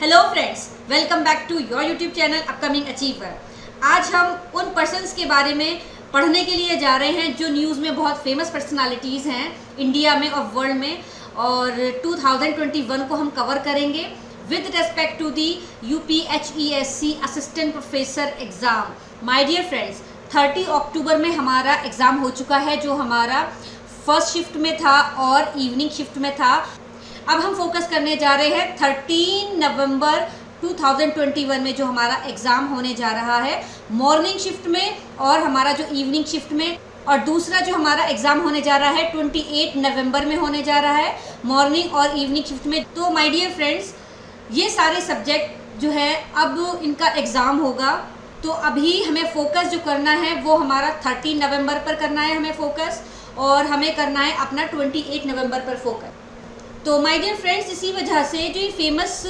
Hello friends, welcome back to your YouTube channel upcoming achiever. आज हम उन persons के बारे में पढ़ने के लिए जा रहे हैं जो न्यूज़ में बहुत फेमस पर्सनालिटीज़ हैं इंडिया में और वर्ल्ड में, और 2021 को हम कवर करेंगे with respect to the UPHESC assistant professor exam. My dear friends, 30 अक्टूबर में हमारा एग्ज़ाम हो चुका है, जो हमारा फर्स्ट शिफ्ट में था और इवनिंग शिफ्ट में था। अब हम फोकस करने जा रहे हैं 13 नवंबर 2021 में जो हमारा एग्ज़ाम होने जा रहा है मॉर्निंग शिफ्ट में और हमारा जो इवनिंग शिफ्ट में, और दूसरा जो हमारा एग्ज़ाम होने जा रहा है 28 नवंबर में होने जा रहा है मॉर्निंग और इवनिंग शिफ्ट में। तो माय डियर फ्रेंड्स, ये सारे सब्जेक्ट जो है अब इनका एग्ज़ाम होगा, तो अभी हमें फोकस जो करना है वो हमारा 30 नवंबर पर करना है हमें फोकस, और हमें करना है अपना 28 नवंबर पर फोकस। तो माय डियर फ्रेंड्स, इसी वजह से जो ये फेमस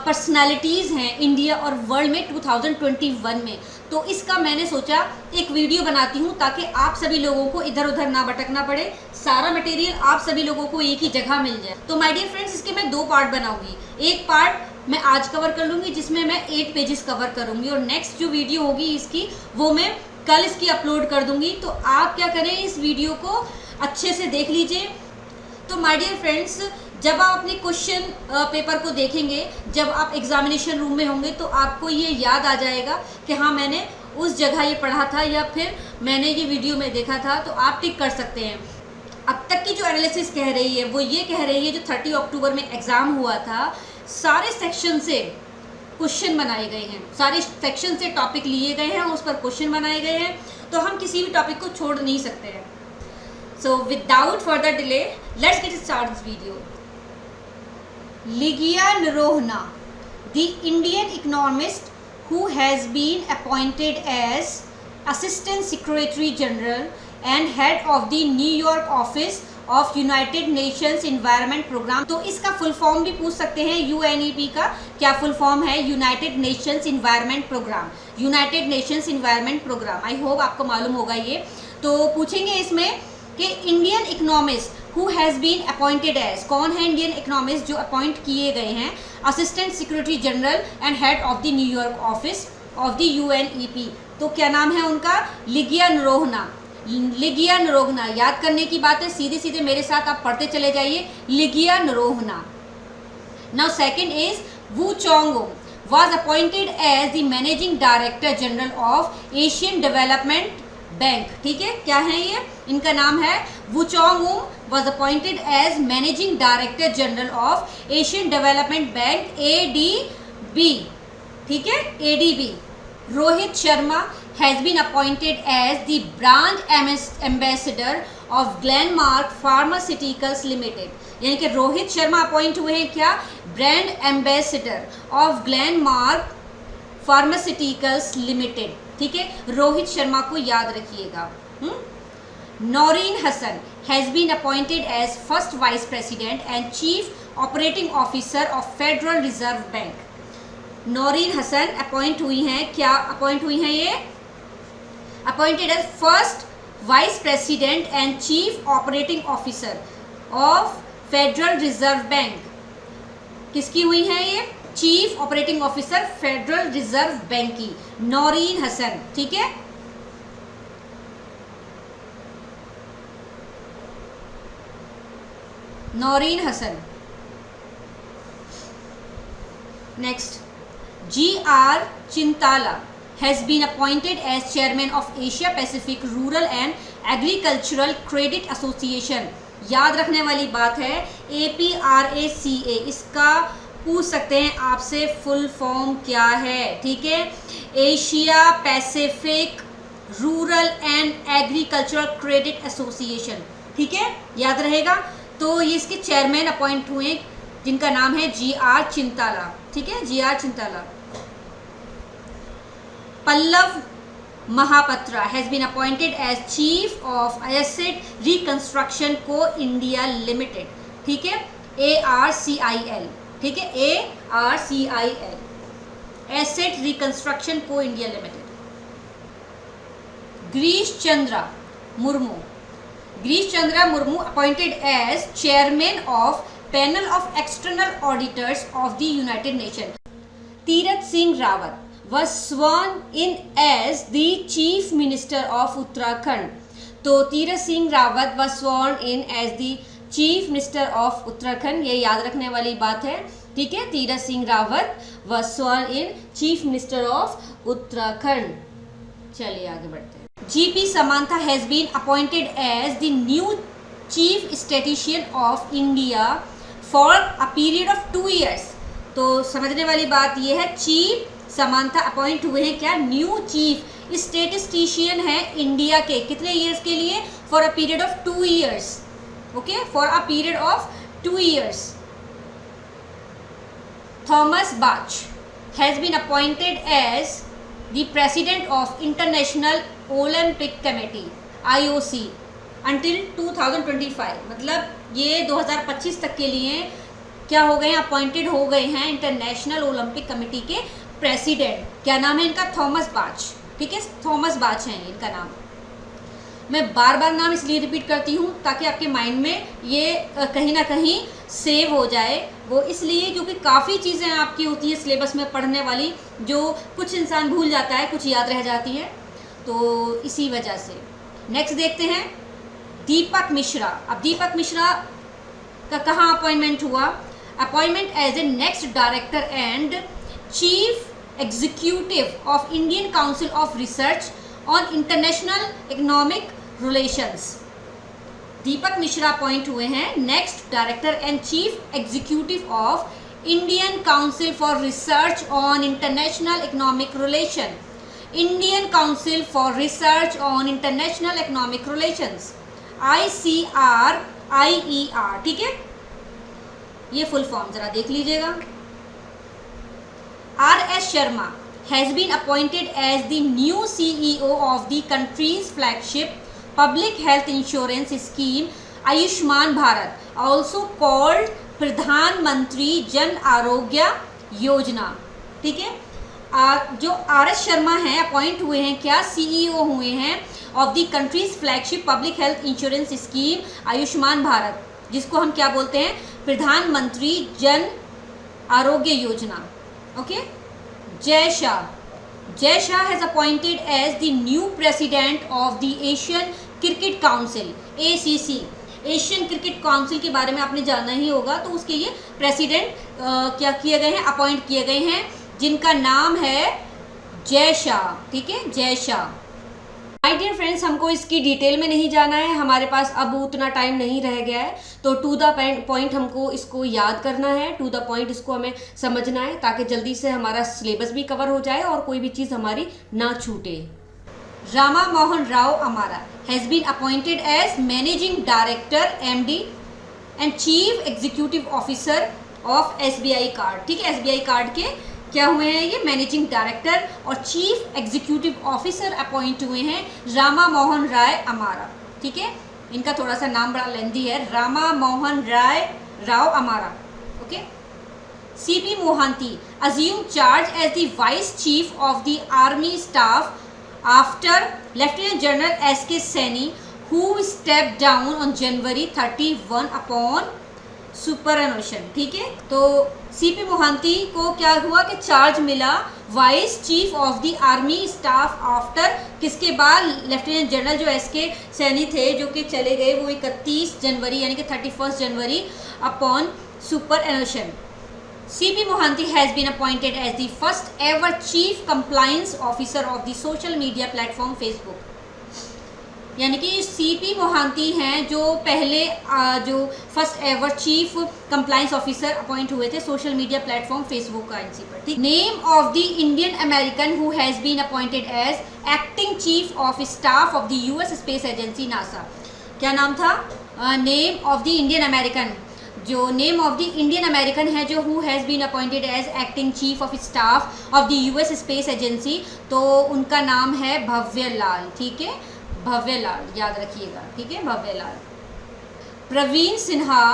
पर्सनालिटीज़ हैं इंडिया और वर्ल्ड में 2021 में, तो इसका मैंने सोचा एक वीडियो बनाती हूँ ताकि आप सभी लोगों को इधर उधर ना भटकना पड़े, सारा मटेरियल आप सभी लोगों को एक ही जगह मिल जाए। तो माय डियर फ्रेंड्स, इसके मैं 2 पार्ट बनाऊंगी। एक पार्ट मैं आज कवर कर लूँगी जिसमें मैं 8 पेजेस कवर करूँगी, और नेक्स्ट जो वीडियो होगी इसकी वो मैं कल इसकी अपलोड कर दूँगी। तो आप क्या करें, इस वीडियो को अच्छे से देख लीजिए। तो माय डियर फ्रेंड्स, जब आप अपने क्वेश्चन पेपर को देखेंगे, जब आप एग्जामिनेशन रूम में होंगे, तो आपको ये याद आ जाएगा कि हाँ, मैंने उस जगह ये पढ़ा था या फिर मैंने ये वीडियो में देखा था, तो आप टिक कर सकते हैं। अब तक की जो एनालिसिस कह रही है वो ये कह रही है, जो 30 अक्टूबर में एग्ज़ाम हुआ था, सारे सेक्शन से क्वेश्चन बनाए गए हैं, सारे सेक्शन से टॉपिक लिए गए हैं, उस पर क्वेश्चन बनाए गए हैं, तो हम किसी भी टॉपिक को छोड़ नहीं सकते हैं। So without further delay, let's get started this video. Ligia Narohna, the Indian economist who has been appointed as Assistant Secretary General and Head of the New York Office of United Nations Environment Program। तो इसका full form भी पूछ सकते हैं, UNEP का क्या full form है? United Nations Environment Programme, United Nations Environment Programme. I hope आपको मालूम होगा ये। तो पूछेंगे इसमें कि Indian economist who has been appointed as, कौन है इंडियन इकोनॉमिस्ट जो अपॉइंट किए गए हैं assistant secretary general and head of the New York office of the UNEP। तो क्या नाम है उनका? लिगिया नरोहना। लिगिया नरोहना, याद करने की बात है, सीधे सीधे मेरे साथ आप पढ़ते चले जाइए, लिगिया नरोहना। Now second is Woo Chong was appointed as the managing director general of Asian Development Bank. ठीक है, क्या है ये? इनका नाम है Woo Chong was appointed as managing director general of Asian Development Bank ADB। ठीक है, ADB। Rohit Sharma has been appointed as the brand ambassador of Glenmark pharmaceuticals limited. यानी कि रोहित शर्मा अपॉइंट हुए हैं क्या? Brand ambassador of Glenmark pharmaceuticals limited. ठीक है, रोहित शर्मा को याद रखिएगा। Naureen Hasan has been appointed as first vice president and chief operating officer of Federal Reserve Bank. Naureen Hasan appoint हुई हैं, क्या अपॉइंट हुई हैं ये? Appointed as first vice president and chief operating officer of Federal Reserve Bank. किसकी हुई हैं ये? Chief operating officer Federal Reserve Bank की, नौरीन हसन। ठीक है, Naureen Hasan. Next, GR Chintala has been appointed as chairman of Asia Pacific rural and agricultural credit association. याद रखने वाली बात है APRACA, इसका पूछ सकते हैं आपसे फुल फॉर्म क्या है। ठीक है, Asia Pacific rural and agricultural credit association. ठीक है, याद रहेगा। तो ये इसके चेयरमैन अपॉइंट हुए जिनका नाम है GR चिंताला। ठीक है, GR Chintala. Pallav Mahapatra has been appointed as chief of asset reconstruction co India limited. ठीक है, ARCIL। ठीक है, ARCIL, asset reconstruction co India limited. Girish Chandra Murmu appointed as chairman of panel of external auditors of the United Nation. Tirath Singh Rawat was sworn in as the chief minister of Uttarakhand। तो Tirath Singh Rawat was sworn in as the chief minister of Uttarakhand, ये याद रखने वाली बात है, ठीक है। Tirath Singh Rawat was sworn in chief minister of Uttarakhand। चलिए आगे बढ़ते हैं। GP Samantha has been appointed as the new chief statistician of India for a period of 2 years। तो समझने वाली बात ये है, चीफ समांथा अपॉइंट हुए हैं क्या, न्यू चीफ स्टेटिस्टिशियन है इंडिया के, कितने ईयर्स के लिए, for a period of 2 years, okay, for a period of 2 years। Thomas Bach has been appointed as the president of International Olympic Committee IOC until 2025, मतलब ये 2025 तक के लिए क्या हो गए हैं, अपॉइंटेड हो गए हैं इंटरनेशनल ओलंपिक कमेटी के प्रेसिडेंट। क्या नाम है इनका, थॉमस बाच, ठीक है, थॉमस बाच है इनका नाम। मैं बार बार नाम इसलिए रिपीट करती हूँ ताकि आपके माइंड में ये कहीं ना कहीं सेव हो जाए, वो इसलिए क्योंकि काफ़ी चीज़ें आपकी होती है सिलेबस में पढ़ने वाली, जो कुछ इंसान भूल जाता है, कुछ याद रह जाती है, तो इसी वजह से। नेक्स्ट देखते हैं दीपक मिश्रा। अब दीपक मिश्रा का कहाँ अपॉइंटमेंट हुआ, appointment as a next director and chief executive of Indian council of research on international economic relations. Deepak Mishra appoint हुए हैं next director and chief executive of Indian council for research on international economic relation, Indian council for research on international economic relations, ICRIER, ठीक है। ये full form जरा देख लीजिएगा। RS Sharma has been appointed as the new CEO of the country's flagship public health insurance scheme Ayushman Bharat, also called प्रधानमंत्री जन आरोग्य योजना, ठीक है। जो RS शर्मा हैं अपॉइंट हुए हैं क्या, CEO हुए हैं of the countries flagship public health insurance scheme Ayushman Bharat, जिसको हम क्या बोलते हैं, प्रधानमंत्री Jan Arogya Yojana, okay. Jay Shah has appointed as the new president of the Asian cricket council ACC। Asian cricket council के बारे में आपने जाना ही होगा, तो उसके लिए प्रेसिडेंट क्या किए गए हैं, अपॉइंट किए गए हैं, जिनका नाम है जय शाह, ठीक है, Jay Shah. My dear friends, हमको इसकी डिटेल में नहीं जाना है, हमारे पास अब उतना टाइम नहीं रह गया है, तो टू द पॉइंट हमको इसको याद करना है, टू द पॉइंट इसको हमें समझना है, ताकि जल्दी से हमारा सिलेबस भी कवर हो जाए और कोई भी चीज़ हमारी ना छूटे। Rama Mohan Rao Amara has been appointed as managing director MD and chief executive officer of SBI card, ठीक है। SBI कार्ड के क्या हुए हैं, ये मैनेजिंग डायरेक्टर और चीफ एग्जीक्यूटिव ऑफिसर अपॉइंट हुए हैं रामा मोहन राय अमारा, ठीक है। इनका थोड़ा सा नाम बड़ा लेंदी है, रामा मोहन राव अमारा, okay. CP Mohanty assumed charge as the vice chief of the army staff after Lieutenant General SK Saini, who stepped down on January 31 upon सुपरनोशन, ठीक है। तो CP मोहांती को क्या हुआ कि चार्ज मिला vice chief of the army staff after, किसके बाद, लेफ्टिनेंट जनरल जो SK सैनी थे जो कि चले गए, वो 31 जनवरी यानी कि 31 जनवरी upon superannuation. CP Mohanty has been appointed as the first ever chief compliance officer of the social media platform Facebook, यानी कि CP मोहांती हैं जो पहले जो first ever chief compliance officer appoint हुए थे सोशल मीडिया प्लेटफॉर्म फेसबुक का इनसी पर, ठीक। Name of the Indian American who has been appointed as acting chief of staff of the US space agency NASA. क्या नाम था, name of the Indian American, जो name of the Indian American है जो who has been appointed as acting chief of staff of the US space agency, तो उनका नाम है भव्य लाल, ठीक है, भव्य लाल, याद रखिएगा, ठीक है, भव्य लाल। Praveen Sinha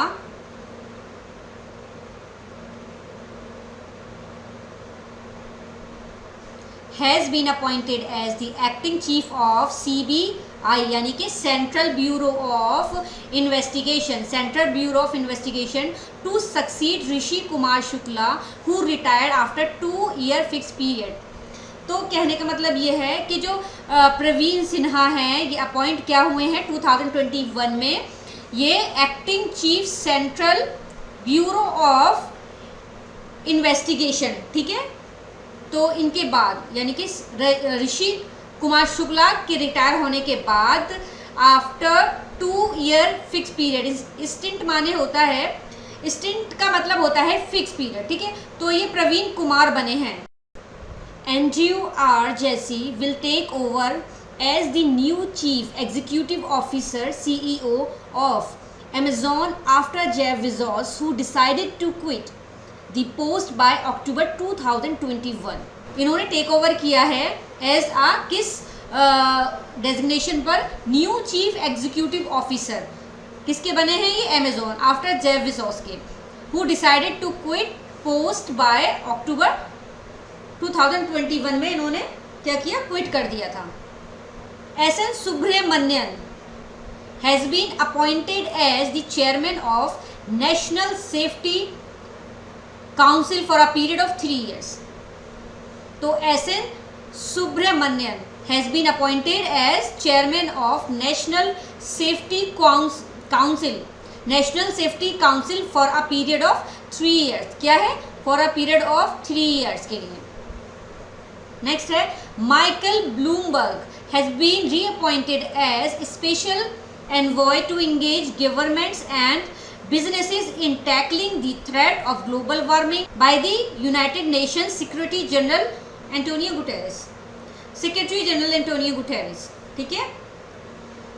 has been appointed as the acting chief of CBIR आई यानी कि central bureau of investigation to succeed Rishi Kumar Shukla who retired after 2 year fix period. तो कहने का मतलब ये है कि जो प्रवीण सिन्हा हैं ये अपॉइंट क्या हुए हैं 2021 में, ये acting chief central bureau of investigation, ठीक है। तो इनके बाद यानी कि ऋषि कुमार शुक्ला के रिटायर होने के बाद after 2 year fix period, stint माने होता है, स्टिंट का मतलब होता है फिक्स पीरियड, ठीक है। तो ये प्रवीण कुमार बने हैं। Andrew R Jassy will take over as the new chief executive officer CEO ऑफ Amazon after Jeff Bezos who decided to quit the post by October 2021। इन्होंने टेक ओवर किया है एज आ किस डेजिग्नेशन पर, न्यू चीफ एग्जीक्यूटिव ऑफिसर, किसके बने हैं ये, Amazon आफ्टर जेफ बेजोस के, who decided to quit post by October 2021 में इन्होंने क्या किया, क्विट कर दिया था। SN Subramanian has been appointed as the chairman of National Safety Council for a period of 3 years। तो SN Subramanian has been appointed as chairman of National Safety Council for a period of 3 years। क्या है, for a period of 3 years के लिए। Next है Michael Bloomberg has been reappointed as special envoy to engage governments and businesses in tackling the threat of global warming by the United Nations Secretary General Antonio Guterres, ठीक है।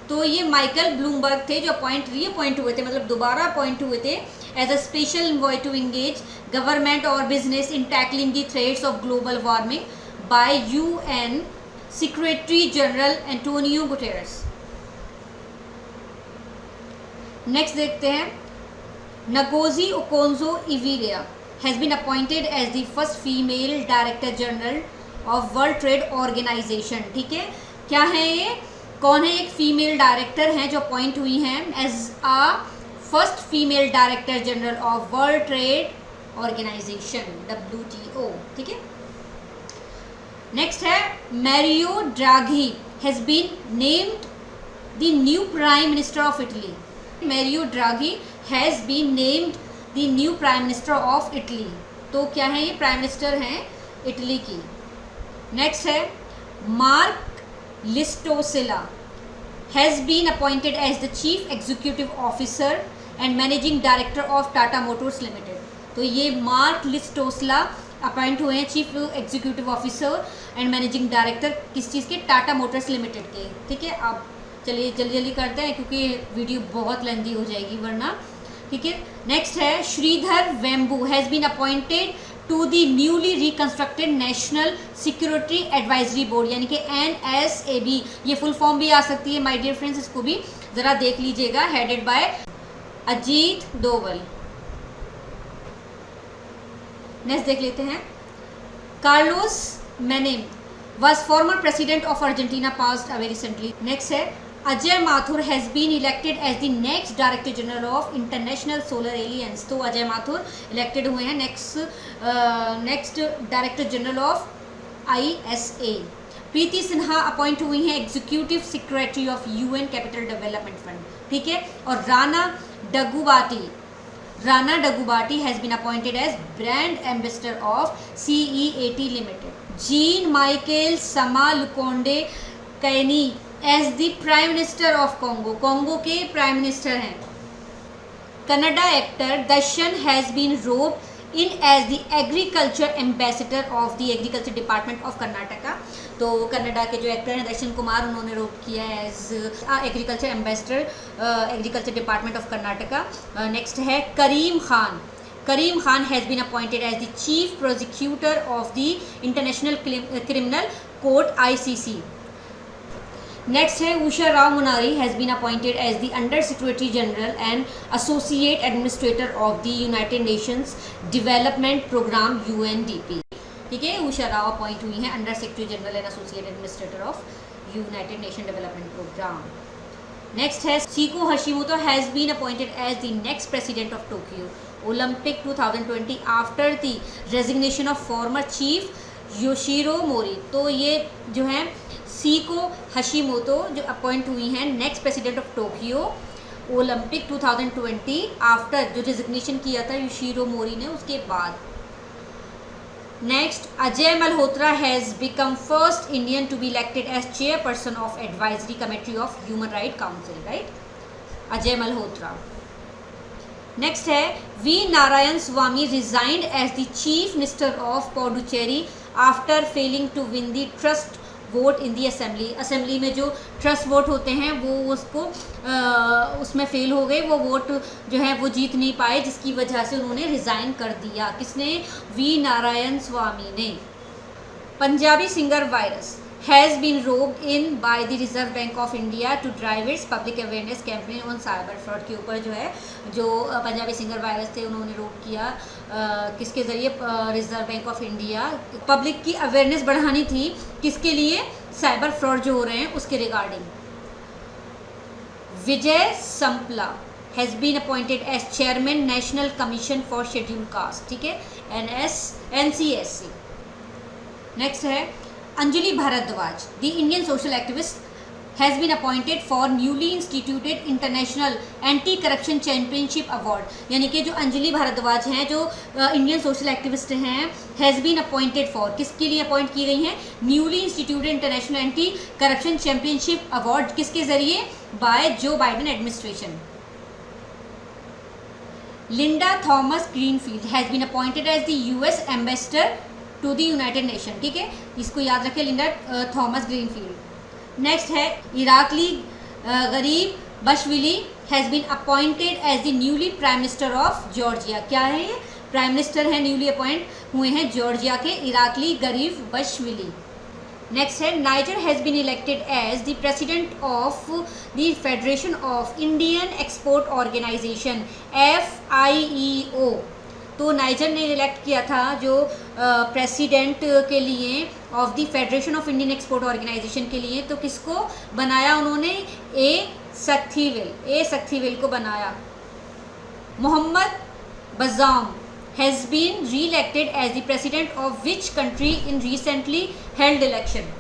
तो ये Michael Bloomberg थे जो reappoint हुए थे, मतलब दोबारा अपॉइंट हुए थे as a special envoy to engage government और business in tackling the threats of global warming by UN Secretary General Antonio Guterres। Next देखते हैं, Ngozi Okonjo Iweala has been appointed as the first female director general of World Trade Organization, ठीक है। क्या है ये, कौन है, एक फीमेल डायरेक्टर हैं जो अपॉइंट हुई हैं as a first female director general of World Trade Organization WTO, ठीक है। नेक्स्ट है Mario Draghi has been named the new prime minister of Italy. Mario Draghi has been named the new prime minister of Italy. तो क्या है, ये prime minister हैं Italy की। Next है Marc Llistosella has been appointed as the chief executive officer and managing director of Tata motors limited. तो ये mark लिस्टोसिला appoint हुए हैं chief executive officer and managing director किस चीज़ के, टाटा मोटर्स लिमिटेड के, ठीक है। अब चलिए जल्दी करते हैं क्योंकि वीडियो बहुत लेंदी हो जाएगी वरना, ठीक है। नेक्स्ट है Sridhar Vembu has been appointed to the newly reconstructed national security advisory board यानी कि NSAB, ये फुल फॉर्म भी आ सकती है माय डियर फ्रेंड्स, इसको भी ज़रा देख लीजिएगा, headed by Ajit Doval. Next देख लेते हैं, Carlos Menem was former president of Argentina, passed away recently। Next है Ajay Mathur has been elected as the next director general of International Solar Alliance. तो अजय माथुर इलेक्टेड हुए हैं next director general of ISA। Preeti Sinha appoint हुई हैं executive secretary of UN capital development fund, ठीक है। और Rana Daggubati has been appointed as brand ambassador of CEAT limited. Jean Michel Sama Lukonde Kyenge as the prime minister of Congo के prime minister हैं। Kannada actor Darshan has been roped in as the agriculture ambassador of the agriculture department of Karnataka. तो कनाडा के जो actor हैं दर्शन कुमार, उन्होंने rope किया है as agriculture ambassador agriculture department of Karnataka. Next है Karim Khan has been appointed as the chief prosecutor of the international criminal court ICC। Next है Usha Rao Monari has been appointed as the under secretary general and associate administrator of the United Nations development programme UNDP, ठीक है। Usha Rao appoint हुई हैं under secretary general and associate administrator of United Nation development programme. Next है Seiko Hashimoto has been appointed as the next president of Tokyo Olympic 2020 after the resignation of former chief Yoshiro Mori. तो ये जो है Seiko हशीमोतो जो appoint हुई हैं next president of Tokyo Olympic 2020 after जो resignation किया था योशिरो मोरी ने उसके बाद। Next Ajay Malhotra has become first Indian to be elected as chairperson of advisory committee of human right council, right, Ajay Malhotra. Next है V Narayana Swamy resigned as the chief minister of Puducherry after failing to win the trust vote in the assembly. Assembly में जो trust vote होते हैं वो उसको उसमें fail हो गए, वो वोट जो है वो जीत नहीं पाए, जिसकी वजह से उन्होंने रिज़ाइन कर दिया। किसने? वी नारायण स्वामी ने। पंजाबी सिंगर वायरस has been roped in by the reserve bank of India to drive its public awareness campaign on cyber fraud के ऊपर जो है जो पंजाबी सिंगर वायरस थे उन्होंने रोब किया किसके ज़रिए? Reserve bank of India. Public की अवेयरनेस बढ़ानी थी, किसके लिए? साइबर फ्रॉड जो हो रहे हैं उसके regarding. Vijay Sampla has been appointed as chairman national commission for scheduled caste, ठीक है, NCSC। नेक्स्ट है Anjali Bhardwaj the Indian social activist has been appointed for newly instituted international anti corruption championship award. यानी कि जो अंजलि भारद्वाज हैं जो इंडियन सोशल एक्टिविस्ट हैं, has been appointed for, किसके लिए अपॉइंट की गई हैं? Newly instituted international anti corruption championship award, किसके ज़रिए? By Joe Biden administration. Linda Thomas Greenfield has been appointed as the US ambassador to the United Nation, ठीक है, इसको याद रखें, लिंडा थॉमस ग्रीनफील्ड। नेक्स्ट है Irakli Garibashvili has been appointed as the newly prime minister of Georgia. क्या है ये? Prime minister हैं, न्यूली अपॉइंट हुए हैं जॉर्जिया के इराकली गरीब बशविली। नेक्स्ट है Niger has been elected as the president of the federation of Indian export organisation FIEO। तो niger ने इलेक्ट किया था जो प्रेसिडेंट के लिए of the federation of Indian export organisation के लिए, तो किसको बनाया उन्होंने? ए सक्थीवेल को बनाया। Mohamed Bazoum has been reelected as the president of which country in recently held election.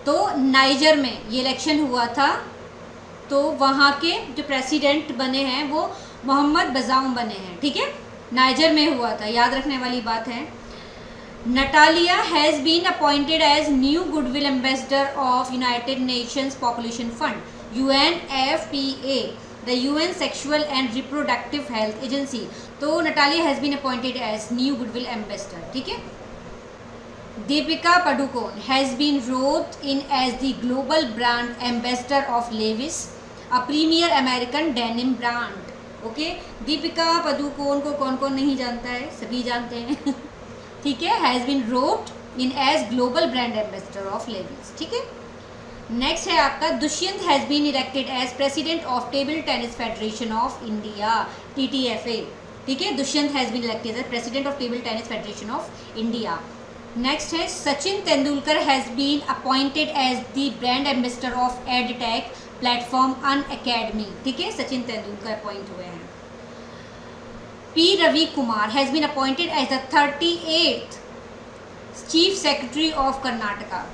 तो नाइजर में ये इलेक्शन हुआ था, तो वहाँ के जो प्रेसिडेंट बने हैं वो मोहम्मद बज़ाम बने हैं, ठीक है, नाइजर में हुआ था, याद रखने वाली बात है। Natalia has been appointed as new goodwill ambassador of United Nations population fund UNFPA, the UN sexual and reproductive health agency. तो Natalia has been appointed as new goodwill ambassador, ठीक है। Deepika Padukone has been roped in as the global brand ambassador of Levi's, a premier American denim brand. Okay, Deepika Padukone को कौन कौन नहीं जानता है? सभी जानते हैं ठीक है। Has been roped in as global brand ambassador of Levi's, ठीक है। नेक्स्ट है आपका Dushyant has been elected as president of table tennis federation of India TTFA, ठीक है, Dushyant has been elected as president of table tennis federation of India. Next है Sachin Tendulkar has been appointed as the brand ambassador of edtech platform Unacademy, ठीक है, Sachin Tendulkar appoint हुए हैं। P. Ravi Kumar has been appointed as the 38th chief secretary of Karnataka,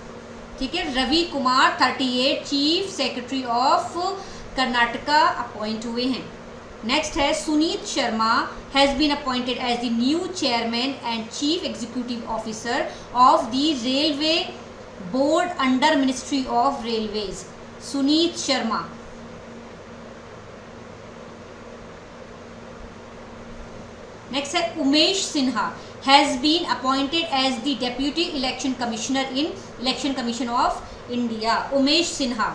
ठीक है, Ravi Kumar 38 chief secretary of Karnataka appoint हुए हैं। Next है Sunit Sharma has been appointed as the new chairman and chief executive officer of the railway board under ministry of railways, Sunit Sharma. Next है Umesh Sinha has been appointed as the deputy election commissioner in election commission of India, Umesh Sinha.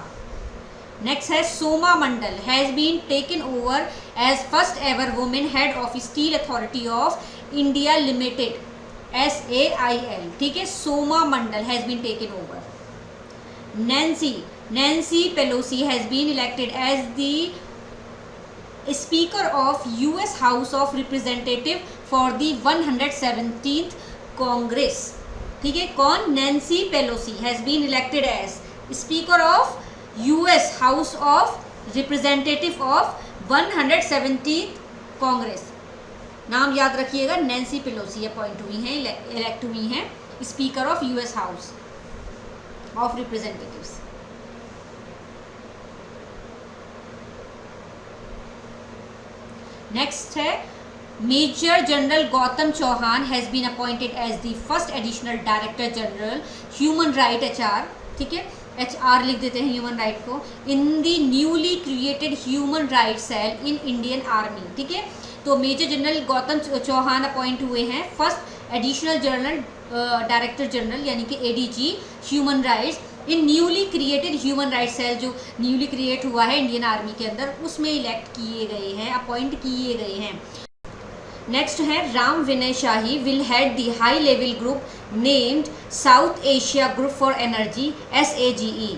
Next है Soma Mondal has been taken over as first ever women head of steel authority of India limited SAIL, ठीक है, Soma Mondal has been taken over. Nancy Pelosi has been elected as the Speaker of US House of Representatives for the 117th Congress, ठीक है, कौन? Nancy Pelosi has been elected as speaker of US house of representative of 170th Congress. नाम याद रखिएगा, Nancy Pelosi appoint हुई हैं, elect हुई हैं speaker of US house of representatives. Next है major general Gautam Chauhan has been appointed as the first additional director general human right HR, ठीक है, HR लिख देते हैं ह्यूमन राइट को, in the newly created human right cell in Indian army, ठीक है। तो major general Gautam Chauhan appoint हुए हैं first additional general director general यानी कि ADG human rights in newly created human rights cell, जो न्यूली क्रिएट हुआ है इंडियन आर्मी के अंदर, उसमें इलेक्ट किए गए हैं, अपॉइंट किए गए हैं। नेक्स्ट है Ram Vinay Shahi will head the high level group named South Asia group for energy SAGE।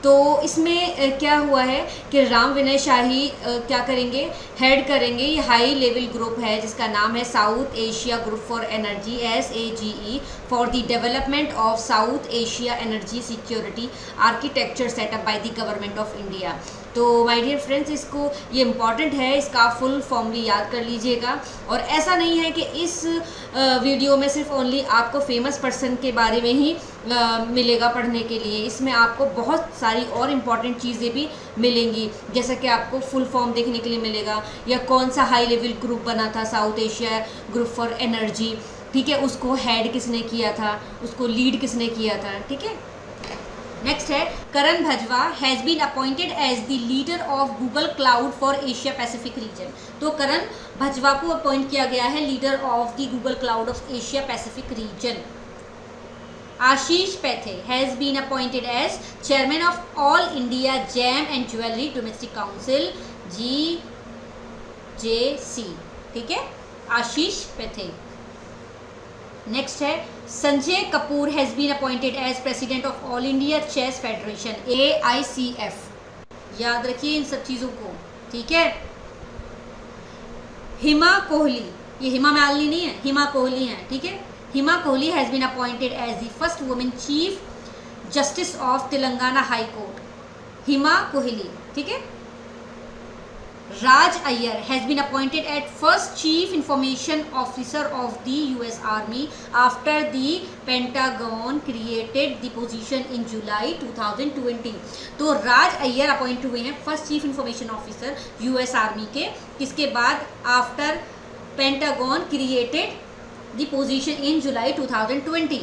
तो इसमें क्या हुआ है कि राम विनय शाही क्या करेंगे, हेड करेंगे, ये हाई लेवल ग्रुप है जिसका नाम है south Asia group for energy SAGE for the development of south Asia energy security architecture setup by the government of India. तो माय डियर फ्रेंड्स, इसको ये इम्पॉर्टेंट है, इसका फुल फॉर्म भी याद कर लीजिएगा। और ऐसा नहीं है कि इस वीडियो में सिर्फ ओनली आपको फेमस पर्सन के बारे में ही मिलेगा पढ़ने के लिए, इसमें आपको बहुत सारी और इम्पॉर्टेंट चीज़ें भी मिलेंगी, जैसा कि आपको फुल फॉर्म देखने के लिए मिलेगा, या कौन सा हाई लेवल ग्रुप बना था south Asia group for energy, ठीक है, उसको हेड किसने किया था, उसको लीड किसने किया था, ठीक है। नेक्स्ट है Karan Bajwa has been appointed as the leader of Google cloud for Asia Pacific region. तो करण भजवा को अपॉइंट किया गया है leader of the Google cloud of Asia Pacific region. Ashish Pethe has been appointed as chairman of all India gem and jewellery domestic council GJC, ठीक है, Ashish Pethe. Next है Sanjay Kapoor has been appointed as president of all India chess federation AICF। याद रखिए इन सब चीज़ों को, ठीक है। हिमा कोहली, ये हिमा मालिनी नहीं है, हिमा कोहली हैं, ठीक है। Hima Kohli has been appointed as the first women chief justice of Telangana high court, Hima Kohli, ठीक है। Raj Iyer has been appointed as first Chief Information Officer of the US Army after the Pentagon created the position in July 2020। तो राज Iyer appoint हुए हैं first chief information officer US army के, किसके बाद, after pentagon created the position in July 2020।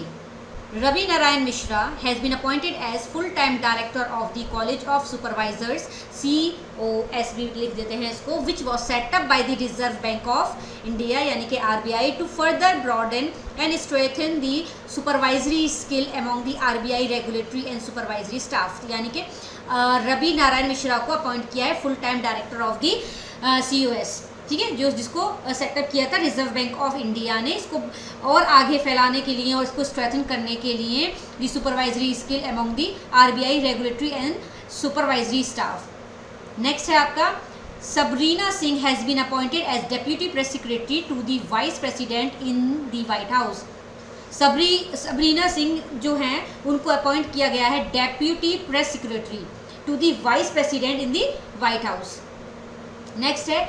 Ravi Narayan Mishra has been appointed as full-time director of the College of Supervisors COS भी लिख देते हैं इसको, which was set up by the Reserve Bank of India यानी कि RBI to further broaden and strengthen the supervisory skill among the RBI regulatory and supervisory staff। यानी कि रवि नारायण मिश्रा को अपॉइंट किया है full time director of the COS, ठीक है, जो जिसको सेटअप किया था रिजर्व बैंक ऑफ इंडिया ने, इसको और आगे फैलाने के लिए और इसको स्ट्रेंथन करने के लिए the supervisory skill among the RBI regulatory and supervisory staff. Next है आपका Sabrina Singh has been appointed as deputy press secretary to the vice president in the White House. Sabrina Singh जो हैं उनको अपॉइंट किया गया है deputy press secretary to the vice president in the White House. Next है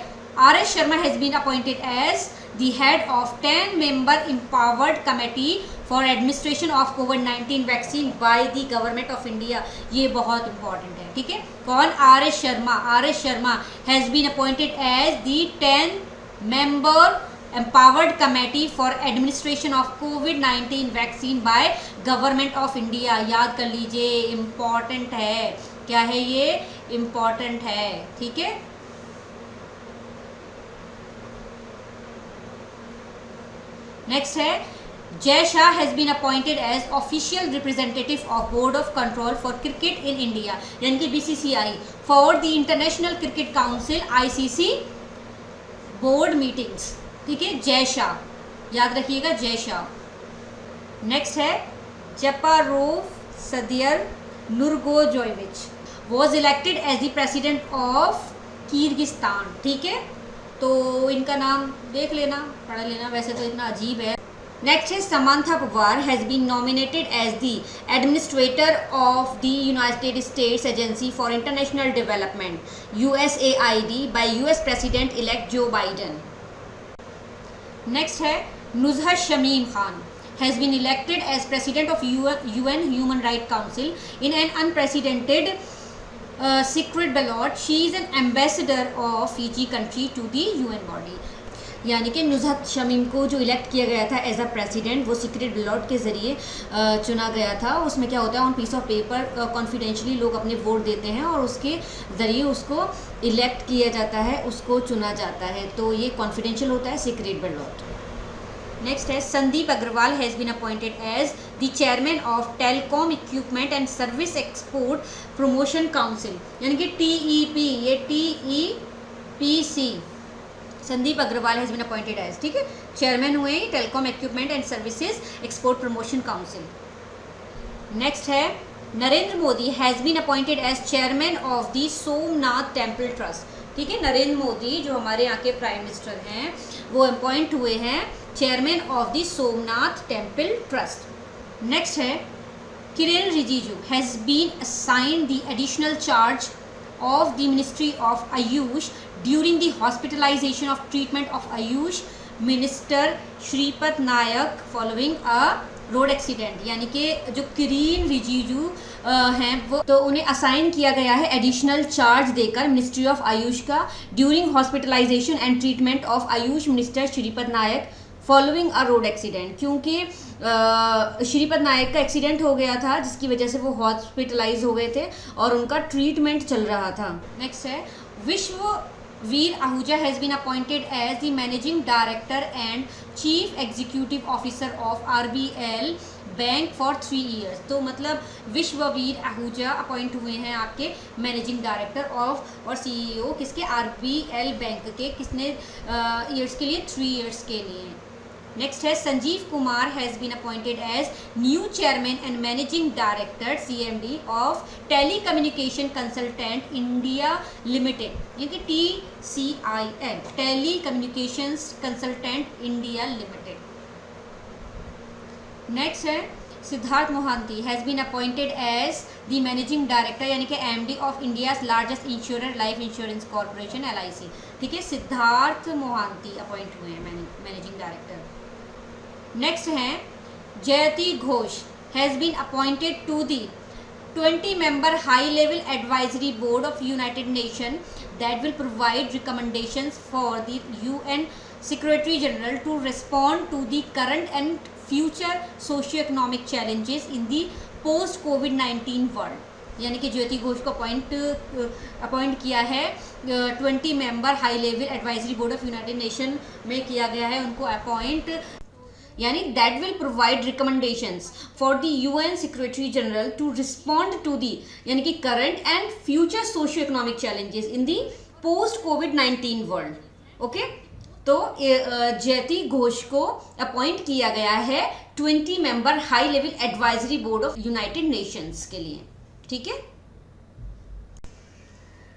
RS Sharma has been appointed as the head of 10-member empowered committee for administration of COVID-19 vaccine by the government of India। ये बहुत important है, ठीक है। कौन, RS Sharma। RS Sharma has been appointed as the 10-member empowered committee for administration of COVID-19 vaccine by government of India। याद कर लीजिए, important है, क्या है ये, important है, ठीक है। नेक्स्ट है Jay Shah has been appointed as official representative of board of control for cricket in India यानी कि BCCI for the international cricket council ICC board meetings, ठीक है, जय शाह, याद रखिएगा जय शाह। नेक्स्ट है Japarov Sadyr Nurgozhoevich was elected as the president of Kyrgyzstan, ठीक है। तो इनका नाम देख लेना, पढ़ लेना, वैसे तो इतना अजीब है। Next is Samantha Pawar has been nominated as the Administrator of the United States Agency for International Development USAID by US President-elect Joe Biden. Next है Nuzhat Shamim Khan has been elected as President of UN Human Rights Council in an unprecedented secret ballot. She is an ambassador of Fiji country to the UN body. यानी कि नुज़हत शमीम को जो elect किया गया था as a president, वो secret ballot के ज़रिए चुना गया था. उसमें क्या होता है, ऑन पीस ऑफ पेपर कॉन्फिडेंशली लोग अपने वोट देते हैं और उसके ज़रिए उसको इलेक्ट किया जाता है, उसको चुना जाता है. तो ये कॉन्फिडेंशियल होता है सीक्रेट बैलॉट. नेक्स्ट है Sandeep Agarwal has been appointed as the chairman of telecom equipment and service export promotion council, यानी कि TEP, ये TEPC. Sandeep Agarwal has been appointed as, ठीक है, चेयरमैन हुए telecom equipment and services export promotion council. Next है Narendra Modi has been appointed as chairman of the Somnath temple trust. ठीक है, नरेंद्र मोदी जो हमारे यहाँ के प्राइम मिनिस्टर हैं वो अपॉइंट हुए हैं chairman of the Somnath temple trust. Next है Kiren Rijiju has been assigned the additional charge of the Ministry of Ayush during the hospitalization of treatment of Ayush Minister Shripad Nayak following a road accident. यानी कि जो किरेन रिजिजू हैं वो तो उन्हें assign किया गया है एडिशनल चार्ज देकर मिनिस्ट्री ऑफ आयुष का during hospitalisation and treatment of Ayush minister Shripad Naik following a road accident. क्योंकि श्रीपद नायक का एक्सीडेंट हो गया था जिसकी वजह से वो हॉस्पिटलाइज हो गए थे और उनका ट्रीटमेंट चल रहा था. नेक्स्ट है Vishwavir Ahuja has been appointed as the managing director and chief executive officer of RBL bank for 3 years. तो मतलब विश्ववीर आहूजा अपॉइंट हुए हैं आपके मैनेजिंग डायरेक्टर ऑफ और CEO किसके, RBL बैंक के. किसने ईयर्स के लिए, 3 years के लिए. नेक्स्ट है Sanjeev Kumar has been appointed as new chairman and managing director CMD of telecommunication consultant India limited, यानी कि TCIL, telecommunications consultant India limited. Next है Siddhartha Mohanty has been appointed as the managing director, यानी कि MD of India's largest insurer life insurance corporation LIC. ठीक है, Siddhartha Mohanty appoint हुए हैं managing director. Next हैं Jayati Ghosh has been appointed to the 20-member high level advisory board of United Nation that will provide recommendations for the UN Secretary General to respond to the current and future socio-economic challenges in the post-COVID-19 world. यानी कि ज्योति घोष को appoint किया है 20-member high level advisory board of United nation में किया गया है उनको अपॉइंट, यानी that will provide recommendations for the UN secretary general to respond to the, यानी कि current and future socio economic challenges in the post COVID-19 world. Okay, तो जयति घोष को अपॉइंट किया गया है 20-member high level advisory board of United nations के लिए. ठीक है,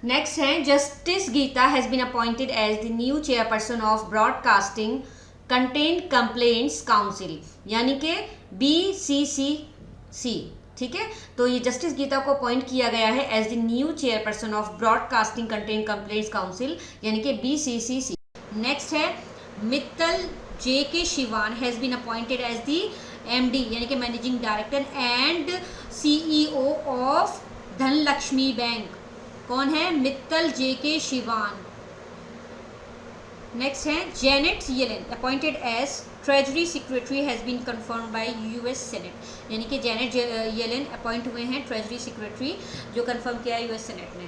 नेक्स्ट है justice Geeta has been appointed as the new chairperson of broadcasting content complaints council, यानी कि BCCC. ठीक है, तो ये जस्टिस गीता को अपॉइंट किया गया है as the new chairperson of broadcasting content complaints council, यानी कि BCCC. नेक्स्ट है Mittal JK Shivan has been appointed as the MD, यानी कि managing director and CEO of Dhanlaxmi bank. कौन है, मित्तल JK शिवान. नेक्स्ट है Janet Yellen appointed as treasury secretary has been confirmed by US senate, यानी कि जेनेट येलेन अपॉइंट हुए हैं ट्रेजरी सेक्रेटरी, जो कन्फर्म किया है US सेनेट ने.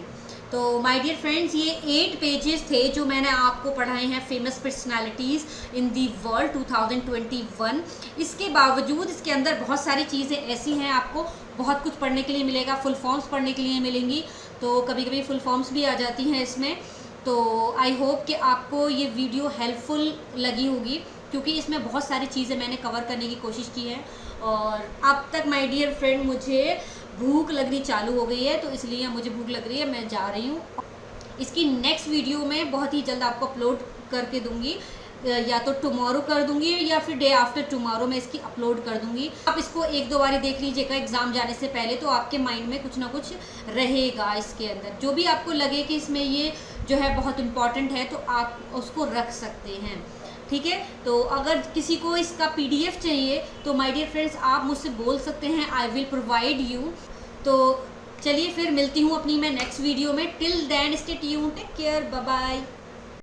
तो माय डियर फ्रेंड्स, ये 8 पेजेस थे जो मैंने आपको पढ़ाए हैं famous personalities in the world 2021. इसके बावजूद इसके अंदर बहुत सारी चीज़ें ऐसी हैं, आपको बहुत कुछ पढ़ने के लिए मिलेगा, फुल फॉर्म्स पढ़ने के लिए मिलेंगी, तो कभी कभी फुल फॉर्म्स भी आ जाती हैं इसमें. तो आई होप कि आपको ये वीडियो हेल्पफुल लगी होगी, क्योंकि इसमें बहुत सारी चीज़ें मैंने कवर करने की कोशिश की है. और अब तक माय डियर फ्रेंड मुझे भूख लगनी चालू हो गई है, तो इसलिए मुझे भूख लग रही है, मैं जा रही हूँ. इसकी नेक्स्ट वीडियो में बहुत ही जल्द आपको अपलोड करके दूँगी. या तो टुमारो कर दूंगी या फिर डे आफ्टर टुमारो मैं इसकी अपलोड कर दूंगी। आप इसको एक दो बार देख लीजिएगा एग्ज़ाम जाने से पहले, तो आपके माइंड में कुछ ना कुछ रहेगा इसके अंदर। जो भी आपको लगे कि इसमें ये जो है बहुत इम्पॉर्टेंट है तो आप उसको रख सकते हैं, ठीक है। तो अगर किसी को इसका PDF चाहिए तो माय डियर फ्रेंड्स आप मुझसे बोल सकते हैं, आई विल प्रोवाइड यू। तो चलिए फिर मिलती हूँ अपनी मैं नेक्स्ट वीडियो में। Till then stay tuned, take care, bye bye.